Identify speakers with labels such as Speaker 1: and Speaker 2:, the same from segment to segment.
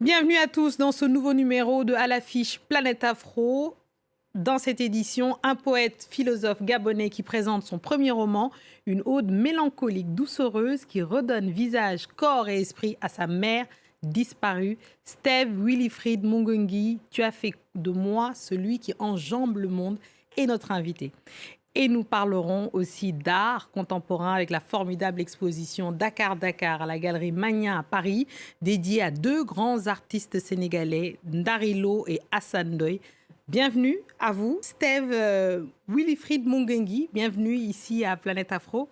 Speaker 1: Bienvenue à tous dans ce nouveau numéro de À l'affiche Planète Afro. Dans cette édition, un poète philosophe gabonais qui présente son premier roman, une ode mélancolique doucereuse qui redonne visage, corps et esprit à sa mère disparue. Steve Wilfried Mungungi, tu as fait de moi celui qui enjambe le monde, est notre invité. Et nous parlerons aussi d'art contemporain avec la formidable exposition Dakar Dakar à la galerie Magnin à Paris, dédiée à deux grands artistes sénégalais, Ndarilo et Hassan Doy. Bienvenue à vous, Steve Wilfried Mungungi. Bienvenue ici à Planète Afro.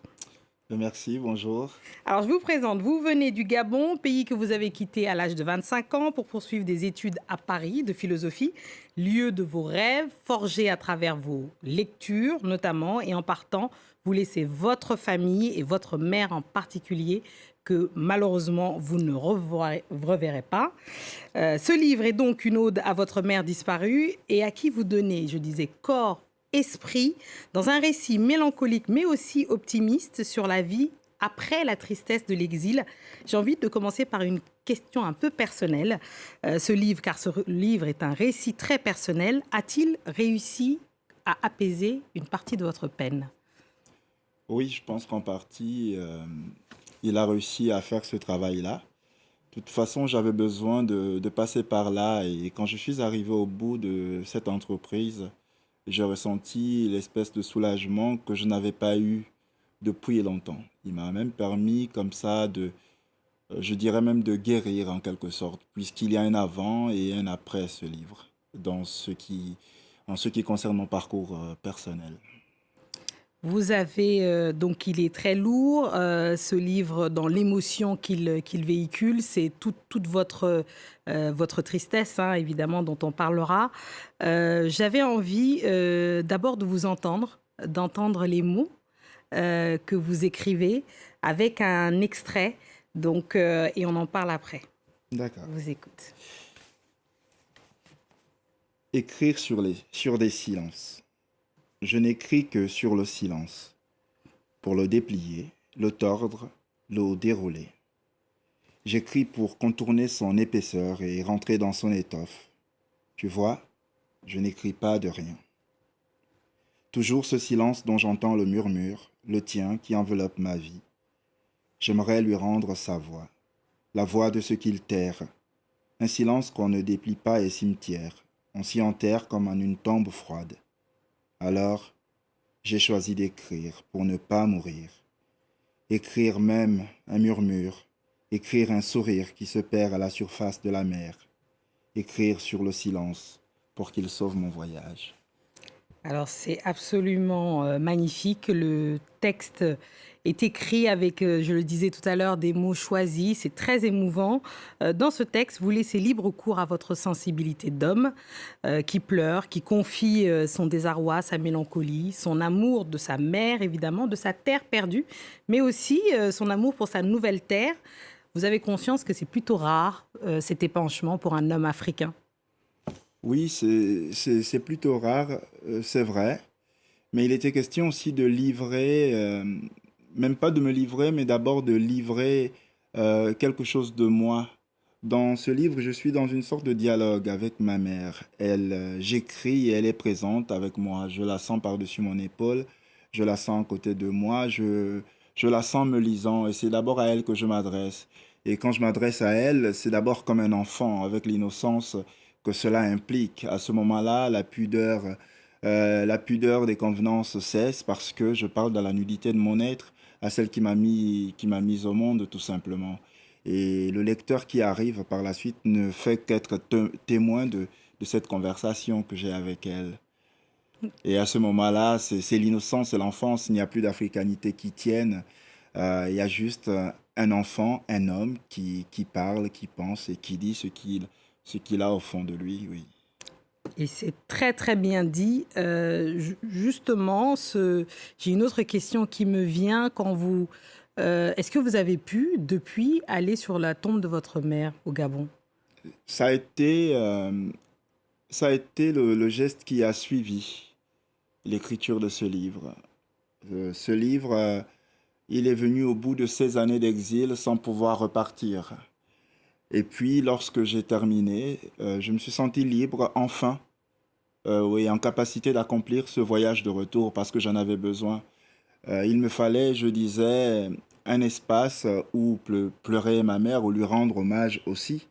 Speaker 2: Merci, bonjour.
Speaker 1: Alors, je vous présente, vous venez du Gabon, pays que vous avez quitté à l'âge de 25 ans pour poursuivre des études à Paris de philosophie, lieu de vos rêves, forgé à travers vos lectures notamment, et en partant, vous laissez votre famille et votre mère en particulier, que malheureusement vous ne reverrez pas. Ce livre est donc une ode à votre mère disparue et à qui vous donnez, je disais, corps, esprit, dans un récit mélancolique mais aussi optimiste sur la vie après la tristesse de l'exil. J'ai envie de commencer par une question un peu personnelle. Car ce livre est un récit très personnel. A-t-il réussi à apaiser une partie de votre peine ?
Speaker 2: Oui, je pense qu'en partie, il a réussi à faire ce travail-là. De toute façon, j'avais besoin de passer par là et quand je suis arrivé au bout de cette entreprise, j'ai ressenti l'espèce de soulagement que je n'avais pas eu depuis longtemps. Il m'a même permis comme ça je dirais même de guérir en quelque sorte, puisqu'il y a un avant et un après ce livre, en ce qui concerne mon parcours personnel.
Speaker 1: Vous avez, donc il est très lourd, ce livre, dans l'émotion qu'il véhicule, c'est toute votre tristesse, hein, évidemment, dont on parlera. J'avais envie d'abord de vous entendre, d'entendre les mots que vous écrivez avec un extrait, donc, et on en parle après.
Speaker 2: D'accord.
Speaker 1: Je vous écoute.
Speaker 2: Écrire sur des silences. Je n'écris que sur le silence, pour le déplier, le tordre, le dérouler. J'écris pour contourner son épaisseur et rentrer dans son étoffe. Tu vois, je n'écris pas de rien. Toujours ce silence dont j'entends le murmure, le tien qui enveloppe ma vie. J'aimerais lui rendre sa voix, la voix de ce qu'il terre. Un silence qu'on ne déplie pas est cimetière, on s'y enterre comme en une tombe froide. Alors, j'ai choisi d'écrire pour ne pas mourir. Écrire même un murmure, écrire un sourire qui se perd à la surface de la mer. Écrire sur le silence pour qu'il sauve mon voyage.
Speaker 1: Alors c'est absolument magnifique. Le texte est écrit avec, je le disais tout à l'heure, des mots choisis. C'est très émouvant. Dans ce texte, vous laissez libre cours à votre sensibilité d'homme qui pleure, qui confie son désarroi, sa mélancolie, son amour de sa mère, évidemment, de sa terre perdue, mais aussi son amour pour sa nouvelle terre. Vous avez conscience que c'est plutôt rare, cet épanchement pour un homme africain.
Speaker 2: Oui, c'est plutôt rare, c'est vrai. Mais il était question aussi de livrer, même pas de me livrer, mais d'abord de livrer quelque chose de moi. Dans ce livre, je suis dans une sorte de dialogue avec ma mère. J'écris et elle est présente avec moi. Je la sens par-dessus mon épaule, je la sens à côté de moi, je la sens me lisant et c'est d'abord à elle que je m'adresse. Et quand je m'adresse à elle, c'est d'abord comme un enfant, avec l'innocence que cela implique. À ce moment-là, la pudeur des convenances cesse parce que je parle de la nudité de mon être à celle qui m'a mis au monde, tout simplement. Et le lecteur qui arrive par la suite ne fait qu'être témoin de cette conversation que j'ai avec elle. Et à ce moment-là, c'est l'innocence, c'est l'enfance, il n'y a plus d'africanité qui tienne. Il y a juste un enfant, un homme qui parle, qui pense et qui dit ce qu'il a au fond de lui, oui.
Speaker 1: Et c'est très très bien dit. Justement, j'ai une autre question qui me vient quand vous... est-ce que vous avez pu, depuis, aller sur la tombe de votre mère au Gabon ?
Speaker 2: Ça a été, euh, Ça a été le geste qui a suivi l'écriture de ce livre. Ce livre, il est venu au bout de 16 années d'exil sans pouvoir repartir. Et puis, lorsque j'ai terminé, je me suis senti libre, enfin, oui, en capacité d'accomplir ce voyage de retour parce que j'en avais besoin. Il me fallait, je disais, un espace où pleurer ma mère, ou lui rendre hommage aussi,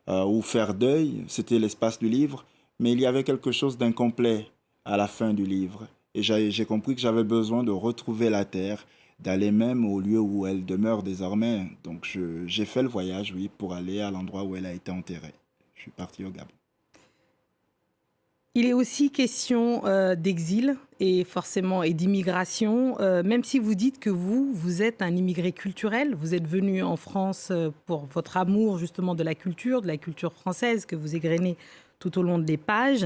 Speaker 2: ou faire deuil, c'était l'espace du livre, mais il y avait quelque chose d'incomplet à la fin du livre. Et j'ai compris que j'avais besoin de retrouver la terre, d'aller même au lieu où elle demeure désormais. Donc j'ai fait le voyage, oui, pour aller à l'endroit où elle a été enterrée. Je suis parti au Gabon.
Speaker 1: Il est aussi question d'exil et forcément et d'immigration, même si vous dites que vous êtes un immigré culturel, vous êtes venu en France pour votre amour justement de la culture française que vous égrenez tout au long des pages.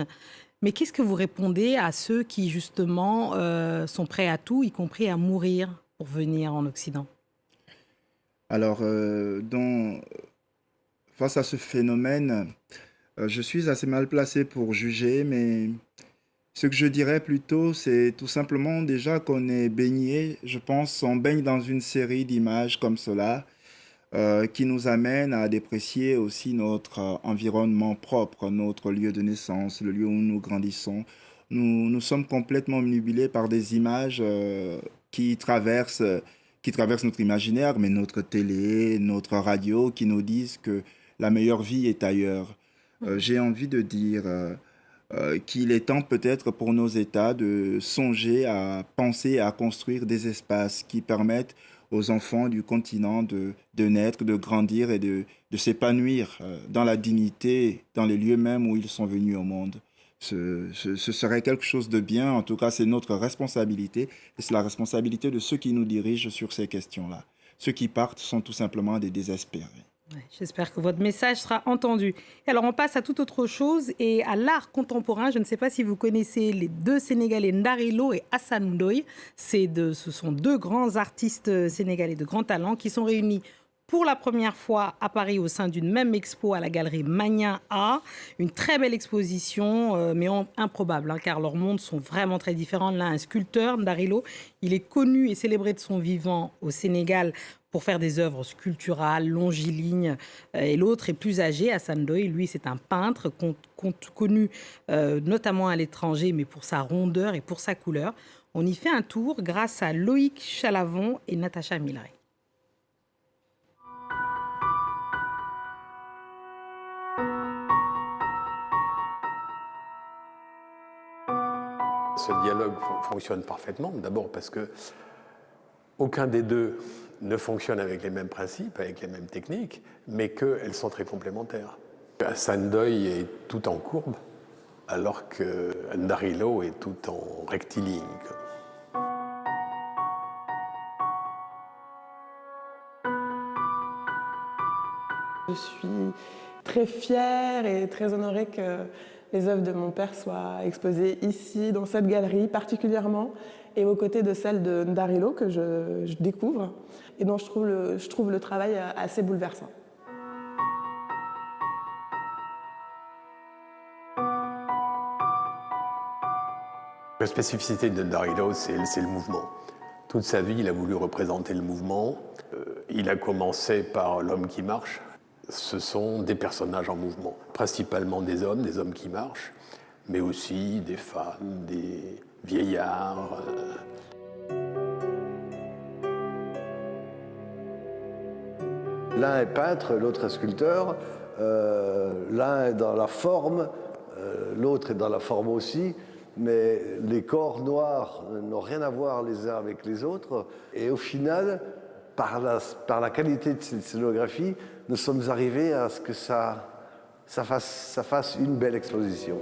Speaker 1: Mais qu'est-ce que vous répondez à ceux qui justement sont prêts à tout, y compris à mourir pour venir en Occident?
Speaker 2: Alors, face à ce phénomène, je suis assez mal placé pour juger, mais ce que je dirais plutôt, c'est tout simplement déjà qu'on est baigné, je pense, on baigne dans une série d'images comme cela, qui nous amène à déprécier aussi notre environnement propre, notre lieu de naissance, le lieu où nous grandissons. Nous sommes complètement omnubilés par des images qui traversent, qui traversent notre imaginaire, mais notre télé, notre radio, qui nous disent que la meilleure vie est ailleurs. J'ai envie de dire qu'il est temps peut-être pour nos États de songer à penser à construire des espaces qui permettent aux enfants du continent de naître, de grandir et de s'épanouir dans la dignité, dans les lieux mêmes où ils sont venus au monde. Ce serait quelque chose de bien, en tout cas c'est notre responsabilité, et c'est la responsabilité de ceux qui nous dirigent sur ces questions-là. Ceux qui partent sont tout simplement des désespérés.
Speaker 1: Ouais, j'espère que votre message sera entendu. Et alors, on passe à toute autre chose et à l'art contemporain. Je ne sais pas si vous connaissez les deux Sénégalais, Ndarilo et Hassan Ndoye. Ce sont deux grands artistes sénégalais de grand talent qui sont réunis pour la première fois à Paris au sein d'une même expo à la galerie Magnin A. Une très belle exposition, mais improbable, hein, car leurs mondes sont vraiment très différents. L'un, un sculpteur, Ndarilo, il est connu et célébré de son vivant au Sénégal pour faire des œuvres sculpturales, longilignes, et l'autre est plus âgé, Hassan Ndoye. Lui, c'est un peintre connu notamment à l'étranger, mais pour sa rondeur et pour sa couleur. On y fait un tour grâce à Loïc Chalavon et Natacha Milray.
Speaker 3: Ce dialogue fonctionne parfaitement, d'abord parce que aucun des deux ne fonctionne avec les mêmes principes, avec les mêmes techniques, mais qu'elles sont très complémentaires. Hassan Ndoye est tout en courbe, alors que Ndarilo est tout en rectiligne.
Speaker 4: Je suis très fière et très honorée que les œuvres de mon père soient exposées ici, dans cette galerie particulièrement, et aux côtés de celles de Ndarilo que je découvre, et dont je trouve le travail assez bouleversant.
Speaker 3: La spécificité de Ndarilo, c'est le mouvement. Toute sa vie, il a voulu représenter le mouvement. Il a commencé par l'homme qui marche. Ce sont des personnages en mouvement, principalement des hommes qui marchent, mais aussi des femmes, des vieillards.
Speaker 5: L'un est peintre, l'autre est sculpteur, l'un est dans la forme, l'autre est dans la forme aussi, mais les corps noirs n'ont rien à voir les uns avec les autres, et au final, par la qualité de cette scénographie, nous sommes arrivés à ce que ça fasse une belle exposition.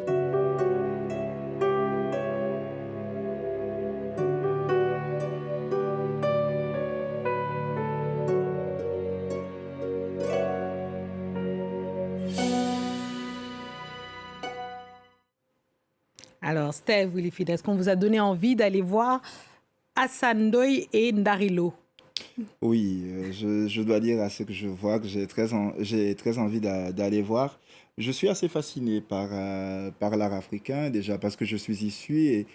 Speaker 1: Alors, Steve Wilfried, est-ce qu'on vous a donné envie d'aller voir Hassan Ndoye et Ndarilo?
Speaker 2: Oui, je dois dire à ce que je vois que j'ai très envie d'aller voir. Je suis assez fasciné par l'art africain, déjà parce que je suis issu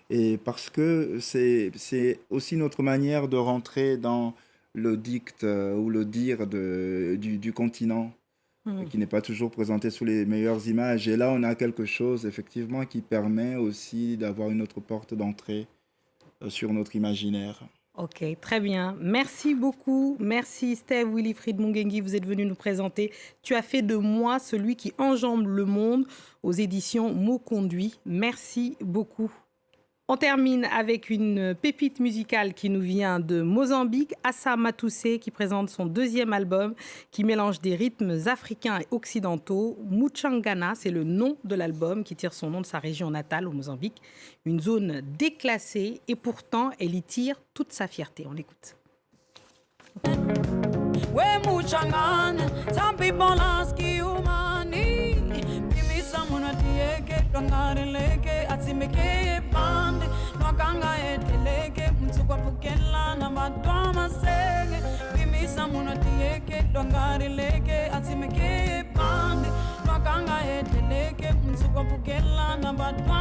Speaker 2: et parce que c'est aussi notre manière de rentrer dans le dict ou le dire du continent. qui n'est pas toujours présenté sous les meilleures images. Et là, on a quelque chose, effectivement, qui permet aussi d'avoir une autre porte d'entrée sur notre imaginaire.
Speaker 1: Ok, très bien. Merci beaucoup. Merci Steve Wilfried Mungengi, vous êtes venu nous présenter « Tu as fait de moi celui qui enjambe le monde » aux éditions Mots Conduits. Merci beaucoup. On termine avec une pépite musicale qui nous vient de Mozambique, Assa Matoussé, qui présente son deuxième album qui mélange des rythmes africains et occidentaux. Muchangana, c'est le nom de l'album qui tire son nom de sa région natale au Mozambique, une zone déclassée et pourtant elle y tire toute sa fierté. On l'écoute.
Speaker 6: Wakanga eteleke mtsukwa pukela na matoma senge bimisa munatieke dongari leke atimeke pande wakanga eteleke mtsukwa pukela na matoma